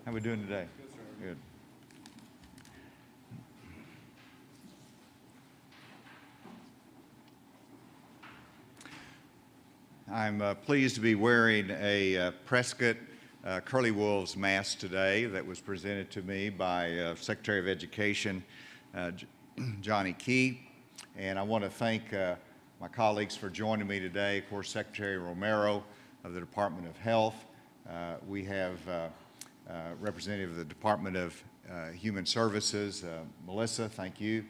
How are we doing today? Good. I'm pleased to be wearing a Prescott Curly Wolves mask today that was presented to me by Secretary of Education Johnny Key. And I want to thank my colleagues for joining me today. Of course, Secretary Romero of the Department of Health. We have representative of the Department of Human Services, Melissa, thank you,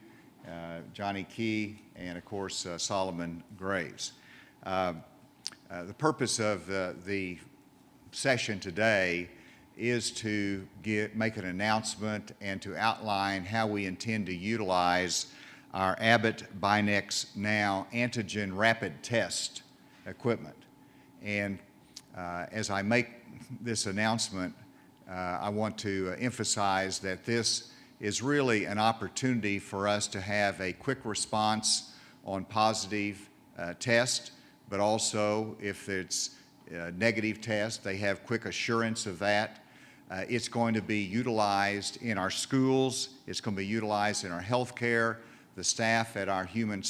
Johnny Key, and of course Solomon Graves. The purpose of the session today is to make an announcement and to outline how we intend to utilize our Abbott BinaxNOW antigen rapid test equipment. And as I make this announcement, I want to emphasize that this is really an opportunity for us to have a quick response on positive test, but also if it's a negative test, they have quick assurance of that. It's going to be utilized in our schools, it's going to be utilized in our healthcare, the staff at our human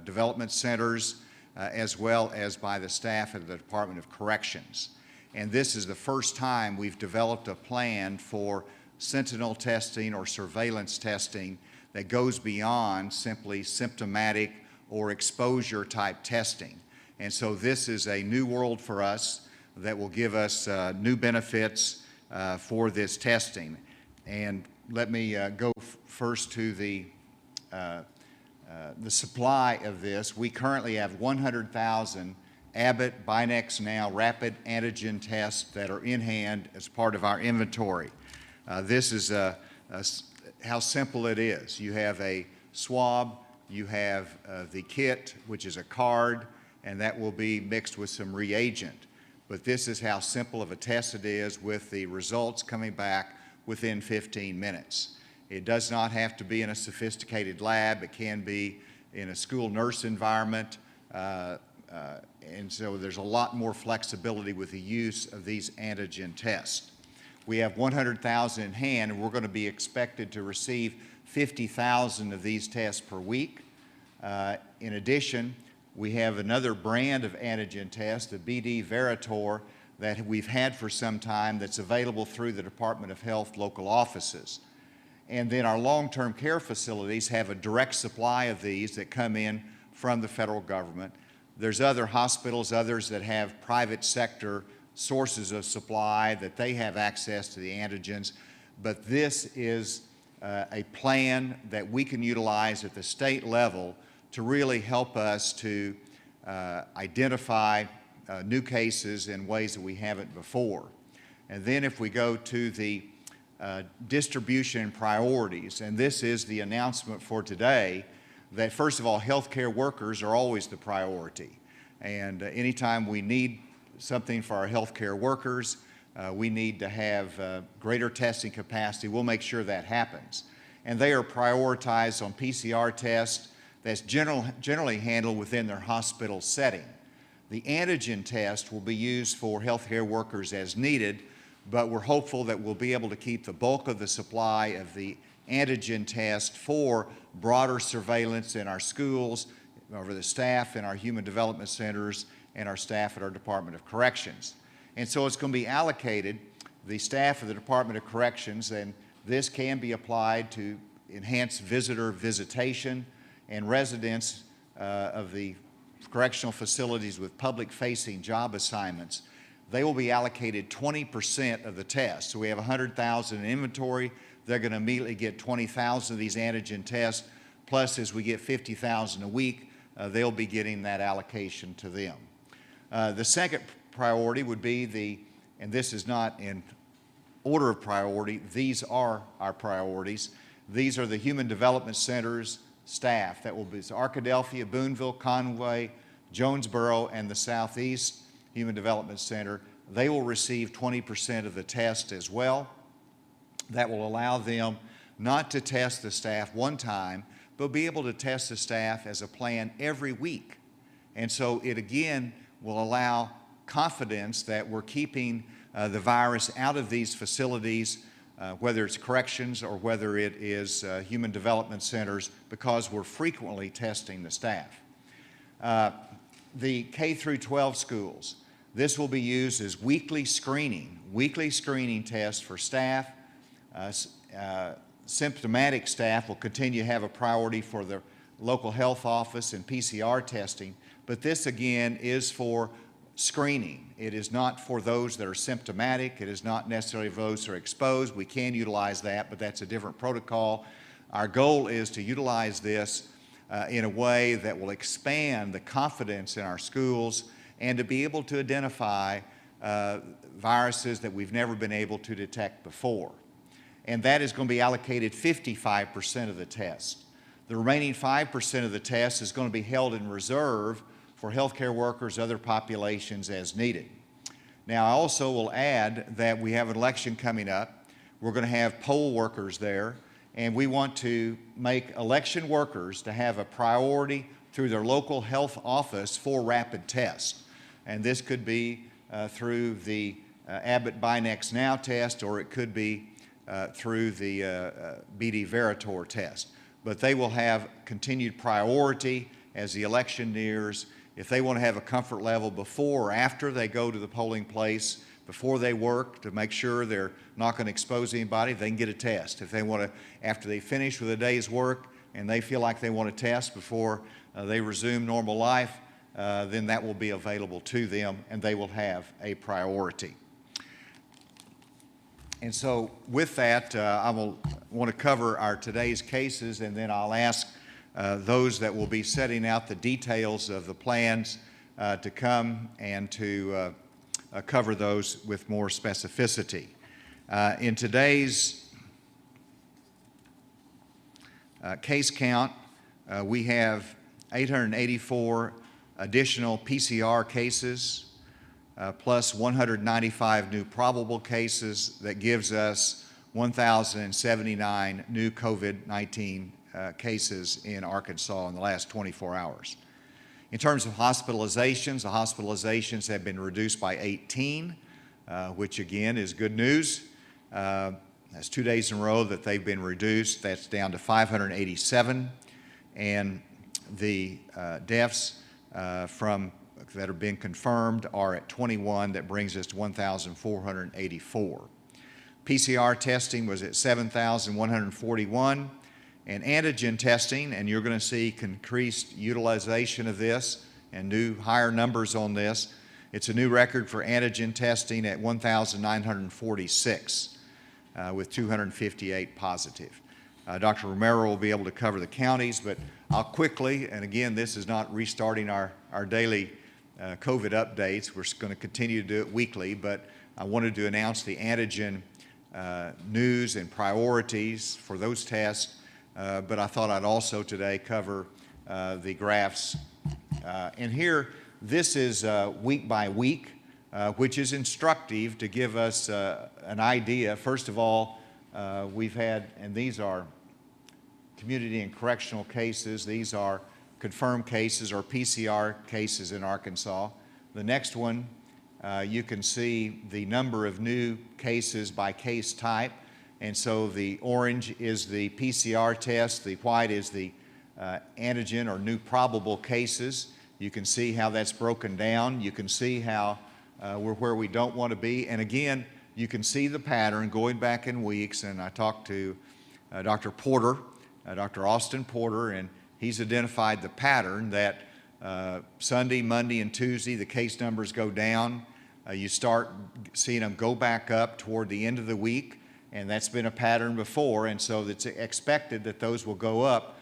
development centers, as well as by the staff at the Department of Corrections. And this is the first time we've developed a plan for sentinel testing or surveillance testing that goes beyond simply symptomatic or exposure type testing. And so this is a new world for us that will give us new benefits for this testing. And let me go first to the supply of this. We currently have 100,000 Abbott BinaxNOW rapid antigen tests that are in hand as part of our inventory. This is how simple it is. You have a swab, you have the kit, which is a card, and that will be mixed with some reagent. But this is how simple of a test it is, with the results coming back within 15 minutes. It does not have to be in a sophisticated lab. It can be in a school nurse environment. And so there's a lot more flexibility with the use of these antigen tests. We have 100,000 in hand, and we're going to be expected to receive 50,000 of these tests per week. In addition, we have another brand of antigen test, the BD Veritor, that we've had for some time that's available through the Department of Health local offices. And then our long-term care facilities have a direct supply of these that come in from the federal government. There's other hospitals, others that have private sector sources of supply that they have access to the antigens. But this is a plan that we can utilize at the state level to really help us to identify new cases in ways that we haven't before. And then if we go to the distribution priorities, and this is the announcement for today, that first of all, healthcare workers are always the priority. And anytime we need something for our healthcare workers, we need to have greater testing capacity. We'll make sure that happens. And they are prioritized on PCR tests that's generally handled within their hospital setting. The antigen test will be used for healthcare workers as needed, but we're hopeful that we'll be able to keep the bulk of the supply of the antigen test for broader surveillance in our schools, over the staff in our human development centers, and our staff at our Department of Corrections. And so it's going to be allocated, the staff of the Department of Corrections, and this can be applied to enhance visitor visitation, and residents of the correctional facilities with public-facing job assignments. They will be allocated 20% of the tests. So we have 100,000 in inventory. They're going to immediately get 20,000 of these antigen tests, plus as we get 50,000 a week, they'll be getting that allocation to them. The second priority would be and this is not in order of priority, these are our priorities. These are the human development centers staff. That will be Arkadelphia, Boonville, Conway, Jonesboro, and the Southeast Human Development Center. They will receive 20% of the test as well. That will allow them not to test the staff one time, but be able to test the staff as a plan every week. And so it again will allow confidence that we're keeping the virus out of these facilities, whether it's corrections or whether it is human development centers, because we're frequently testing the staff. The K through 12 schools, this will be used as weekly screening tests for staff. Symptomatic staff will continue to have a priority for the local health office and PCR testing, but this again is for screening. It is not for those that are symptomatic. It is not necessarily for those that are exposed. We can utilize that, but that's a different protocol. Our goal is to utilize this in a way that will expand the confidence in our schools and to be able to identify viruses that we've never been able to detect before. And that is going to be allocated 55% of the test. The remaining 5% of the test is going to be held in reserve for healthcare workers, other populations as needed. Now, I also will add that we have an election coming up. We're going to have poll workers there, and we want to make election workers to have a priority through their local health office for rapid tests. And this could be through the Abbott BinaxNOW test, or it could be through the BD Veritor test. But they will have continued priority as the election nears. If they want to have a comfort level before or after they go to the polling place, before they work, to make sure they're not going to expose anybody, they can get a test. If they want to, after they finish with a day's work and they feel like they want to test before they resume normal life, then that will be available to them and they will have a priority. And so with that, I will want to cover our today's cases, and then I'll ask those that will be setting out the details of the plans to come and to cover those with more specificity. In today's case count, we have 884 additional PCR cases, plus 195 new probable cases. That gives us 1,079 new COVID-19 cases in Arkansas in the last 24 hours. In terms of hospitalizations, the hospitalizations have been reduced by 18, which again is good news. That's 2 days in a row that they've been reduced. That's down to 587. And the deaths that have been confirmed are at 21. That brings us to 1,484. PCR testing was at 7,141. And antigen testing, and you're going to see increased utilization of this and new higher numbers on this. It's a new record for antigen testing at 1,946 with 258 positive. Dr. Romero will be able to cover the counties, but I'll quickly, and again, this is not restarting our daily COVID updates. We're going to continue to do it weekly, but I wanted to announce the antigen news and priorities for those tests. But I thought I'd also today cover the graphs. And here, this is week by week, which is instructive to give us an idea. First of all, we've had, and these are community and correctional cases. These are confirmed cases or PCR cases in Arkansas. The next one, you can see the number of new cases by case type. And so the orange is the PCR test, the white is the antigen or new probable cases. You can see how that's broken down. You can see how we're where we don't want to be. And again, you can see the pattern going back in weeks. And I talked to Dr. Porter, Dr. Austin Porter, and he's identified the pattern that Sunday, Monday, and Tuesday, the case numbers go down. You start seeing them go back up toward the end of the week. And that's been a pattern before, and so it's expected that those will go up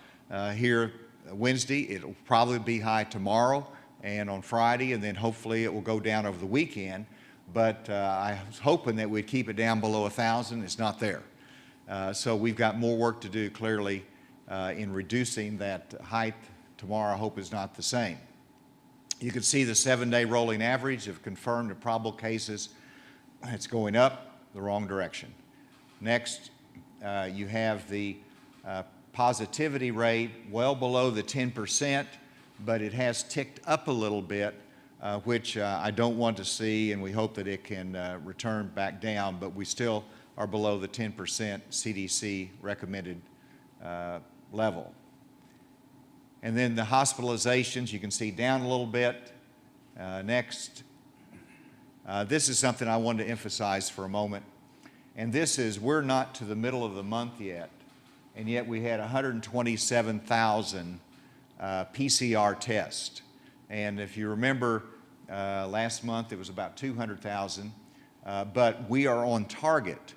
here Wednesday. It'll probably be high tomorrow and on Friday, and then hopefully it will go down over the weekend. But I was hoping that we'd keep it down below 1,000. It's not there. So we've got more work to do, clearly, in reducing that height. Tomorrow, I hope, is not the same. You can see the 7-day rolling average of confirmed and probable cases. It's going up the wrong direction. Next, you have the positivity rate well below the 10%, but it has ticked up a little bit which I don't want to see, and we hope that it can return back down, but we still are below the 10% CDC recommended level. And then the hospitalizations, you can see down a little bit. Next. This is something I wanted to emphasize for a moment. And this is, we're not to the middle of the month yet, and yet we had 127,000 PCR tests. And if you remember, last month it was about 200,000, but we are on target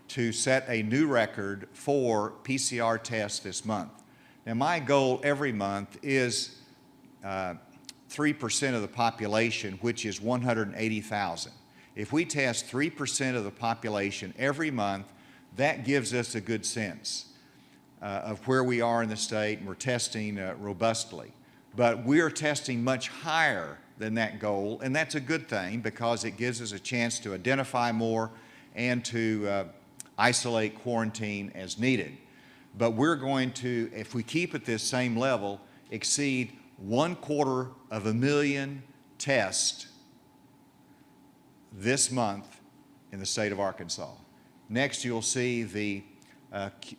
to set a new record for PCR tests this month. Now, my goal every month is 3% of the population, which is 180,000. If we test 3% of the population every month, that gives us a good sense of where we are in the state, and we're testing robustly. But we're testing much higher than that goal, and that's a good thing because it gives us a chance to identify more and to isolate, quarantine as needed. But we're going to, if we keep at this same level, exceed 250,000 tests this month in the state of Arkansas. Next, you'll see the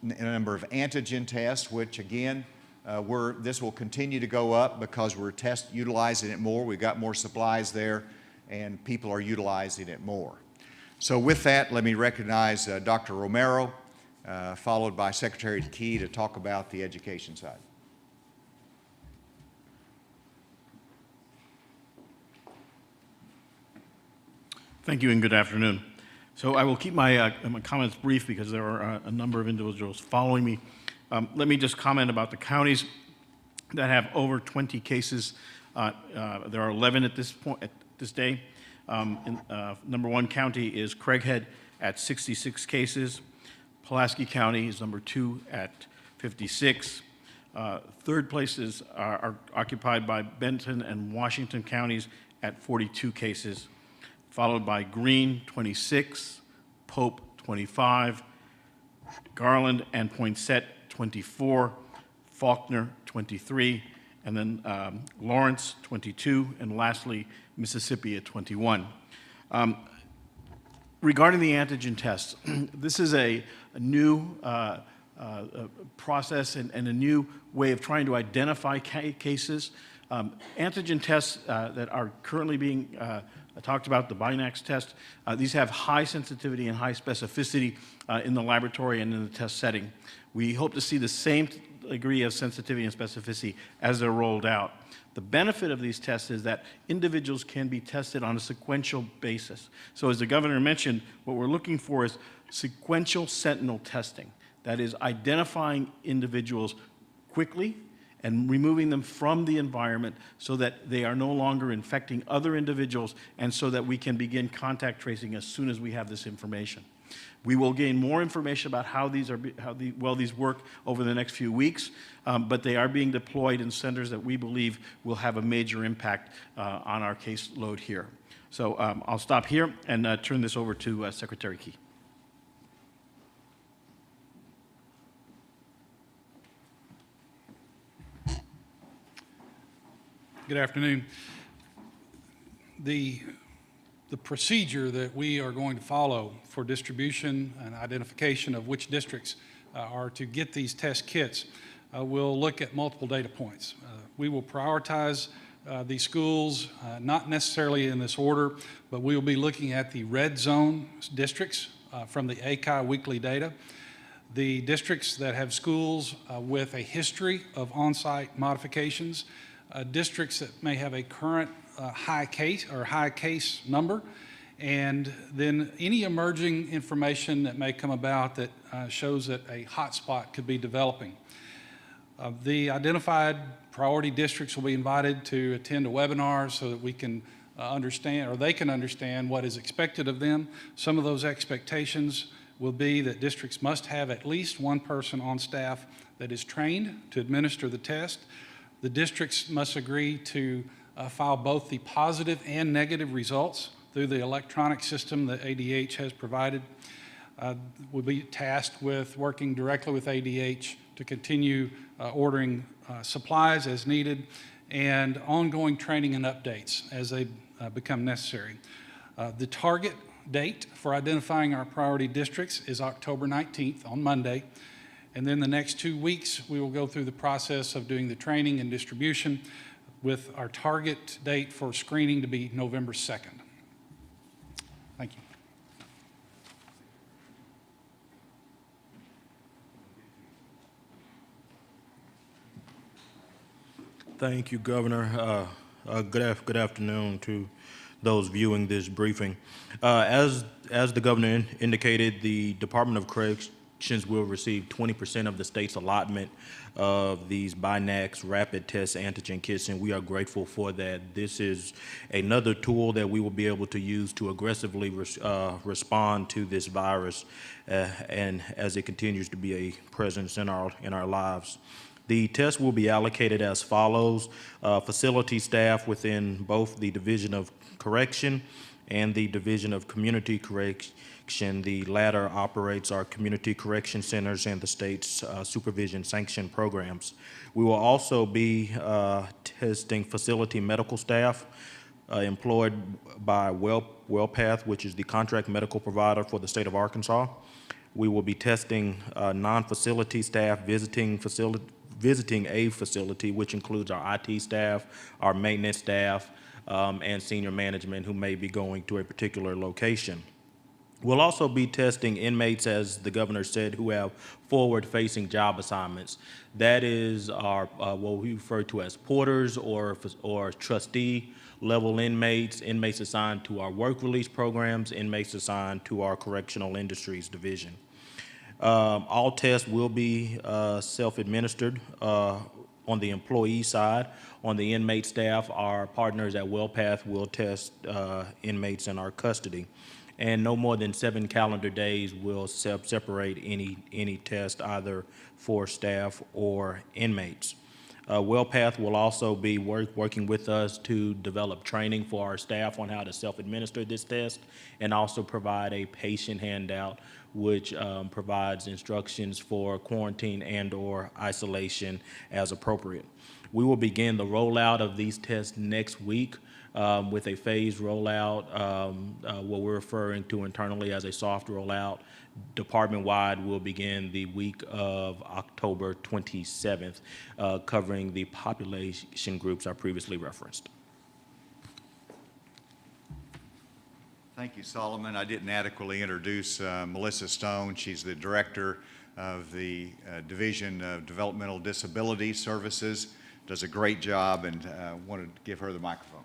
number of antigen tests, which again, this will continue to go up because we're utilizing it more. We've got more supplies there, and people are utilizing it more. So with that, let me recognize Dr. Romero, followed by Secretary Key to talk about the education side. Thank you and good afternoon. So I will keep my comments brief because there are a number of individuals following me. Let me just comment about the counties that have over 20 cases. There are 11 at this point, at this day. Number one county is Craighead at 66 cases. Pulaski County is number 2 at 56. Third places are occupied by Benton and Washington counties at 42 cases, followed by Greene, 26, Pope, 25, Garland and Poinsett, 24, Faulkner, 23, and then Lawrence, 22, and lastly, Mississippi at 21. Regarding the antigen tests, this is a new process and a new way of trying to identify cases. Antigen tests that are currently being talked about, the Binax test, these have high sensitivity and high specificity in the laboratory and in the test setting. We hope to see the same degree of sensitivity and specificity as they're rolled out. The benefit of these tests is that individuals can be tested on a sequential basis. So as the governor mentioned, what we're looking for is sequential sentinel testing. That is identifying individuals quickly and removing them from the environment so that they are no longer infecting other individuals and so that we can begin contact tracing as soon as we have this information. We will gain more information about how these work over the next few weeks, but they are being deployed in centers that we believe will have a major impact on our caseload here. So I'll stop here and turn this over to Secretary Key. Good afternoon. The procedure that we are going to follow for distribution and identification of which districts are to get these test kits will look at multiple data points. We will prioritize these schools, not necessarily in this order, but we will be looking at the red zone districts from the ACI weekly data. The districts that have schools with a history of on-site modifications, districts that may have a current high case number, and then any emerging information that may come about that shows that a hotspot could be developing. The identified priority districts will be invited to attend a webinar so that we can understand, or they can understand, what is expected of them. Some of those expectations will be that districts must have at least one person on staff that is trained to administer the test. The districts must agree to file both the positive and negative results through the electronic system that ADH has provided. We'll be tasked with working directly with ADH to continue ordering supplies as needed and ongoing training and updates as they become necessary. The target date for identifying our priority districts is October 19th on Monday. And then the next 2 weeks, we will go through the process of doing the training and distribution with our target date for screening to be November 2nd. Thank you. Thank you, Governor. Good afternoon to those viewing this briefing. As the Governor indicated, the Department of Corrections will receive 20% of the state's allotment of these BinaxNOW rapid test antigen kits, and we are grateful for that. This is another tool that we will be able to use to aggressively respond to this virus, and as it continues to be a presence in our lives. The test will be allocated as follows. Facility staff within both the Division of Correction and the Division of Community Correction. The latter operates our community correction centers and the state's supervision sanction programs. We will also be testing facility medical staff employed by WellPath, which is the contract medical provider for the state of Arkansas. We will be testing non-facility staff visiting a facility, which includes our IT staff, our maintenance staff, and senior management who may be going to a particular location. We'll also be testing inmates, as the Governor said, who have forward-facing job assignments. That is our what we refer to as porters or trustee-level inmates, inmates assigned to our work release programs, inmates assigned to our correctional industries division. All tests will be self-administered on the employee side. On the inmate staff, our partners at WellPath will test inmates in our custody. And no more than 7 calendar days will separate any test either for staff or inmates. WellPath will also be working with us to develop training for our staff on how to self-administer this test, and also provide a patient handout which provides instructions for quarantine and/or isolation as appropriate. We will begin the rollout of these tests next week with a phased rollout, what we're referring to internally as a soft rollout. Department-wide will begin the week of October 27th, covering the population groups I previously referenced. Thank you, Solomon. I didn't adequately introduce Melissa Stone. She's the Director of the Division of Developmental Disability Services. Does a great job, and wanted to give her the microphone.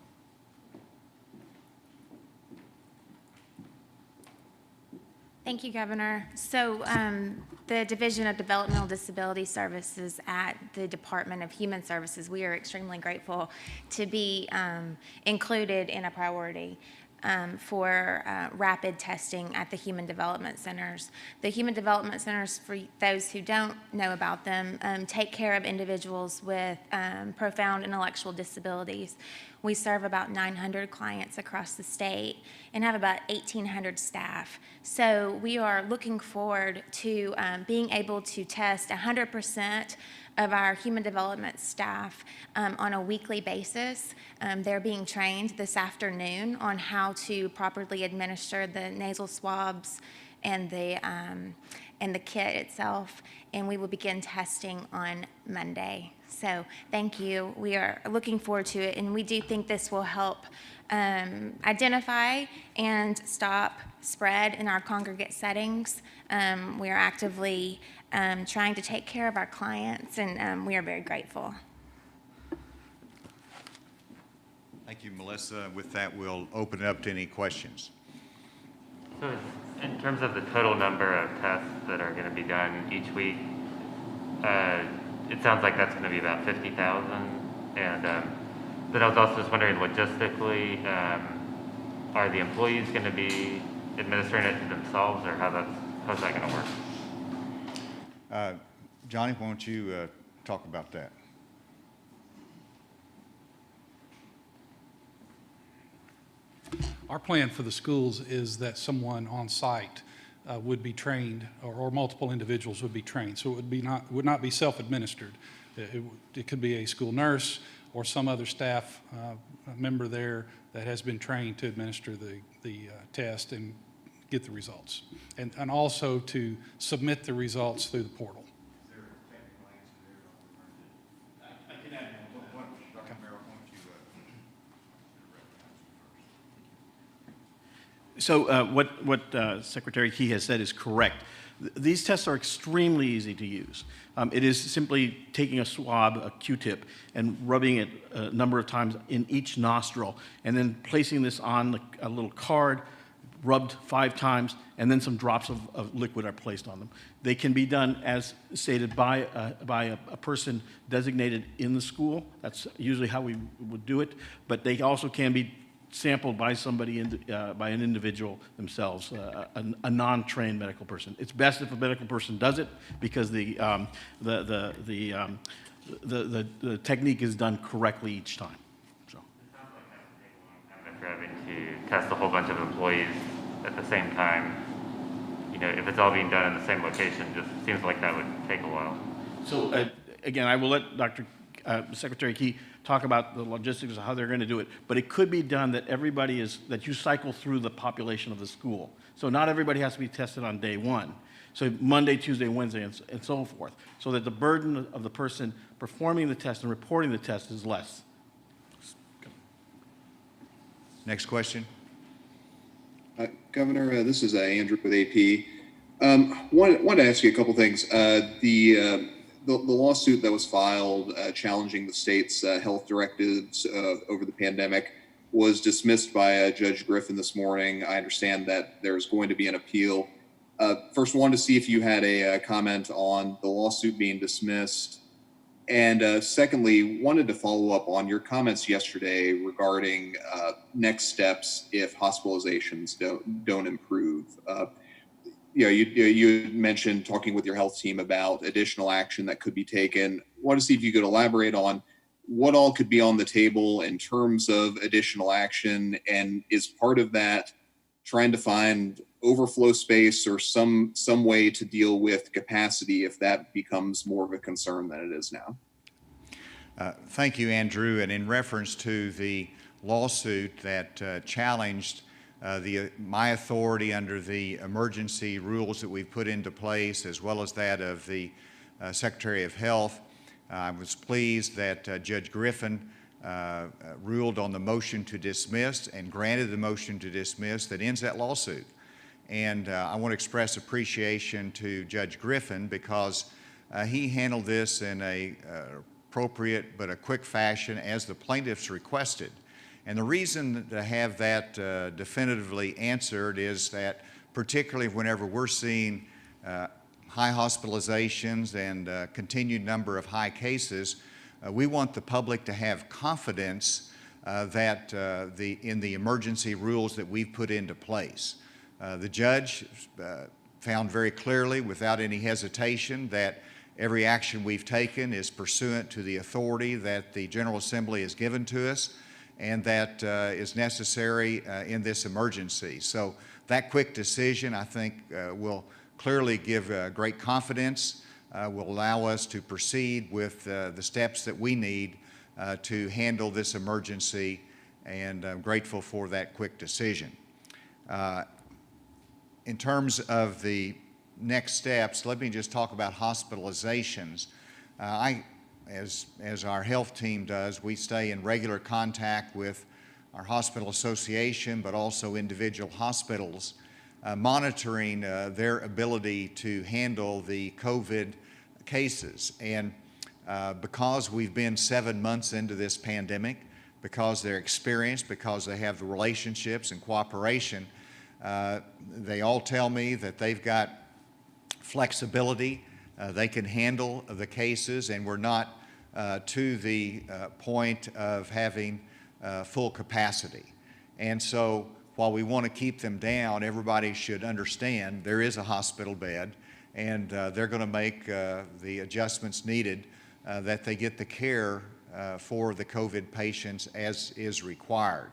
Thank you, Governor. So the Division of Developmental Disability Services at the Department of Human Services, we are extremely grateful to be included in a priority for rapid testing at the Human Development Centers. The Human Development Centers, for those who don't know about them, take care of individuals with profound intellectual disabilities. We serve about 900 clients across the state and have about 1,800 staff. So we are looking forward to being able to test 100% of our human development staff on a weekly basis. They're being trained this afternoon on how to properly administer the nasal swabs and the kit itself, and we will begin testing on Monday. So thank you. We are looking forward to it, and we do think this will help identify and stop spread in our congregate settings. We are actively trying to take care of our clients, and we are very grateful. Thank you, Melissa. With that, we'll open it up to any questions. So in terms of the total number of tests that are going to be done each week, it sounds like that's going to be about 50,000. And but I was also just wondering, logistically, are the employees going to be administering it themselves, or how's that going to work? Johnny, why don't you talk about that? Our plan for the schools is that someone on site would be trained, or multiple individuals would be trained. So it would not be self-administered. It could be a school nurse or some other staff member there that has been trained to administer the test and get the results, and also to submit the results through the portal. So what Secretary Key has said is correct. These tests are extremely easy to use. It is simply taking a swab, a Q-tip, and rubbing it a number of times in each nostril, and then placing this on a little card, rubbed 5 times, and then some drops of liquid are placed on them. They can be done, as stated, by a person designated in the school. That's usually how we would do it, but they also can be sampled by somebody, by an individual themselves, a non-trained medical person. It's best if a medical person does it because the technique is done correctly each time. So. It sounds like that would take a long time if you're having to test a whole bunch of employees at the same time. You know, if it's all being done in the same location, just seems like that would take a while. So again, I will let Secretary Key talk about the logistics of how they're going to do it, but it could be done that that you cycle through the population of the school. So not everybody has to be tested on day one. So Monday, Tuesday, Wednesday, and so forth, so that the burden of the person performing the test and reporting the test is less. Next question. Governor, this is Andrew with AP. Wanted to ask you a couple things. The lawsuit that was filed challenging the state's health directives over the pandemic was dismissed by Judge Griffin this morning. I understand that there's going to be an appeal. First, wanted to see if you had a comment on the lawsuit being dismissed. And secondly, wanted to follow up on your comments yesterday regarding next steps if hospitalizations don't improve. You mentioned talking with your health team about additional action that could be taken. Want to see if you could elaborate on what all could be on the table in terms of additional action, and is part of that trying to find overflow space or some way to deal with capacity if that becomes more of a concern than it is now? Thank you, Andrew. And in reference to the lawsuit that challenged my authority under the emergency rules that we've put into place, as well as that of the Secretary of Health, I was pleased that Judge Griffin ruled on the motion to dismiss and granted the motion to dismiss that ends that lawsuit. And I want to express appreciation to Judge Griffin because he handled this in a appropriate but a quick fashion as the plaintiffs requested. And the reason to have that definitively answered is that particularly whenever we're seeing high hospitalizations and continued number of high cases, we want the public to have confidence that in the emergency rules that we've put into place. The judge found very clearly, without any hesitation, that every action we've taken is pursuant to the authority that the General Assembly has given to us, and that is necessary in this emergency. So that quick decision, I think, will clearly give great confidence, will allow us to proceed with the steps that we need to handle this emergency, and I'm grateful for that quick decision. In terms of the next steps, let me just talk about hospitalizations. As our health team does, we stay in regular contact with our hospital association, but also individual hospitals, monitoring their ability to handle the COVID cases. And because we've been 7 months into this pandemic, because they're experienced, because they have the relationships and cooperation, they all tell me that they've got flexibility. They can handle the cases, and we're not to the point of having full capacity. And so while we want to keep them down, everybody should understand there is a hospital bed, and they're going to make the adjustments needed that they get the care for the COVID patients as is required.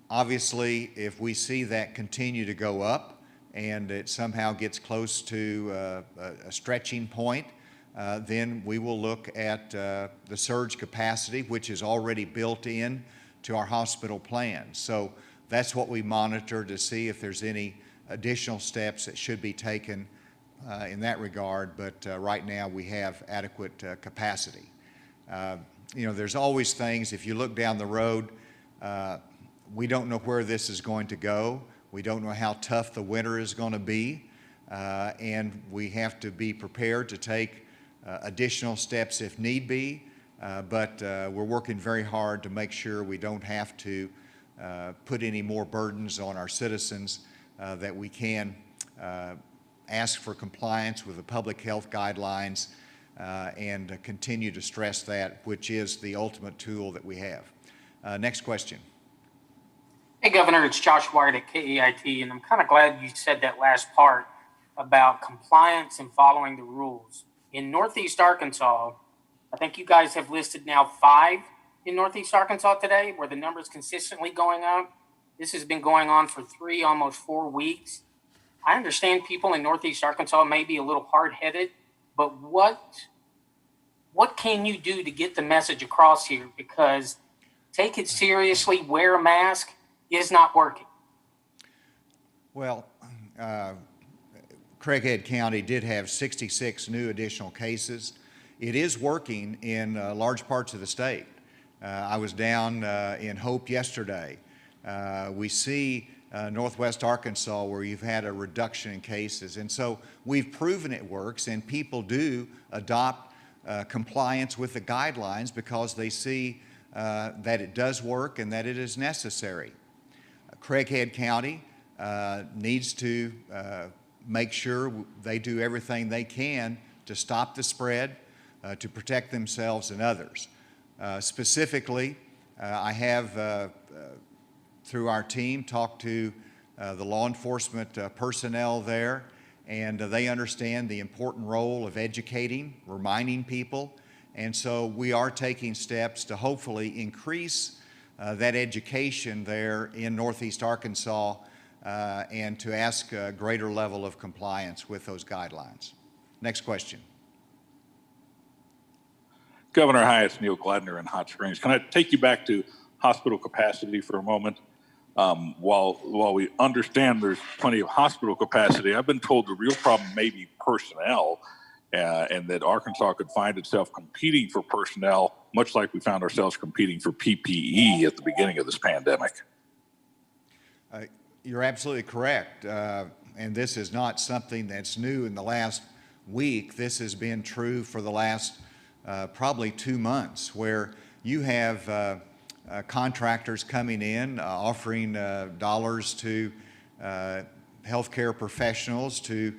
Obviously, if we see that continue to go up and it somehow gets close to a stretching point, then we will look at the surge capacity, which is already built in to our hospital plans. So that's what we monitor to see if there's any additional steps that should be taken in that regard, but right now we have adequate capacity. You know, there's always things, if you look down the road, we don't know where this is going to go. We don't know how tough the winter is going to be, and we have to be prepared to take additional steps if need be, but we're working very hard to make sure we don't have to put any more burdens on our citizens, that we can ask for compliance with the public health guidelines and continue to stress that, which is the ultimate tool that we have. Next question. Hey, Governor, it's Josh White at KEIT, and I'm kind of glad you said that last part about compliance and following the rules. In Northeast Arkansas, I think you guys have listed now 5 in Northeast Arkansas today, where the number is consistently going up. This has been going on for 3, almost 4 weeks. I understand people in Northeast Arkansas may be a little hard-headed, but what can you do to get the message across here? Because take it seriously, wear a mask is not working. Well, Craighead County did have 66 new additional cases. It is working in large parts of the state. I was down in Hope yesterday. We see Northwest Arkansas where you've had a reduction in cases. And so we've proven it works, and people do adopt compliance with the guidelines because they see that it does work and that it is necessary. Craighead County needs to make sure they do everything they can to stop the spread, to protect themselves and others. Specifically, I have, through our team, talked to the law enforcement personnel there, and they understand the important role of educating, reminding people, and so we are taking steps to hopefully increase that education there in Northeast Arkansas and to ask a greater level of compliance with those guidelines. Next question. Governor, hi, it's Neil Gladner in Hot Springs. Can I take you back to hospital capacity for a moment? While we understand there's plenty of hospital capacity, I've been told the real problem may be personnel, and that Arkansas could find itself competing for personnel, much like we found ourselves competing for PPE at the beginning of this pandemic. You're absolutely correct, and this is not something that's new in the last week. This has been true for the last probably 2 months, where you have contractors coming in, offering dollars to healthcare professionals to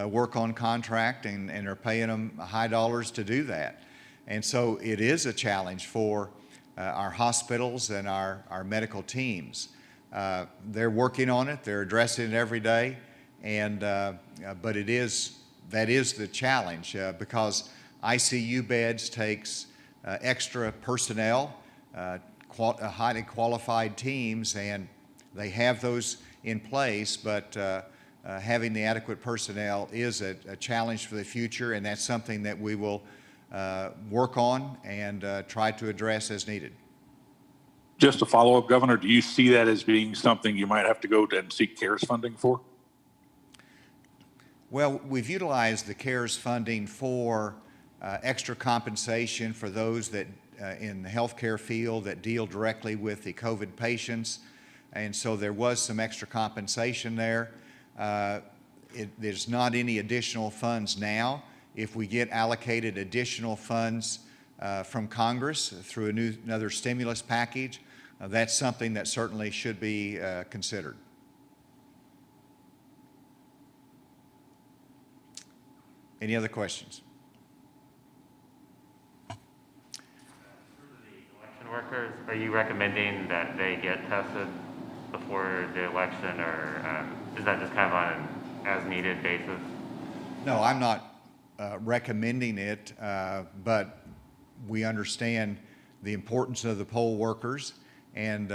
work on contract, and are paying them high dollars to do that. And so it is a challenge for our hospitals and our medical teams. They're working on it, they're addressing it every day, and but that is the challenge because ICU beds takes extra personnel, highly qualified teams, and they have those in place, but having the adequate personnel is a challenge for the future, and that's something that we will work on and try to address as needed. Just to follow up, Governor, do you see that as being something you might have to go and seek CARES funding for? Well, we've utilized the CARES funding for extra compensation for those that in the healthcare field that deal directly with the COVID patients, and so there was some extra compensation there. There's not any additional funds now. If we get allocated additional funds from Congress through another stimulus package, that's something that certainly should be considered. Any other questions? Workers, are you recommending that they get tested before the election, or is that just kind of on an as-needed basis? No, I'm not recommending it, but we understand the importance of the poll workers, and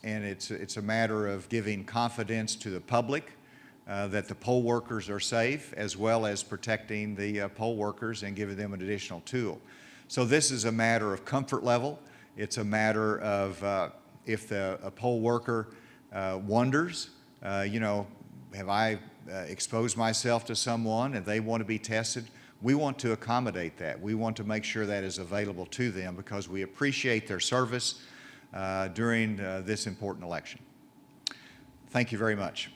it's a matter of giving confidence to the public that the poll workers are safe, as well as protecting the poll workers and giving them an additional tool. So this is a matter of comfort level. It's a matter of if a poll worker wonders, you know, have I exposed myself to someone and they want to be tested? We want to accommodate that. We want to make sure that is available to them because we appreciate their service during this important election. Thank you very much.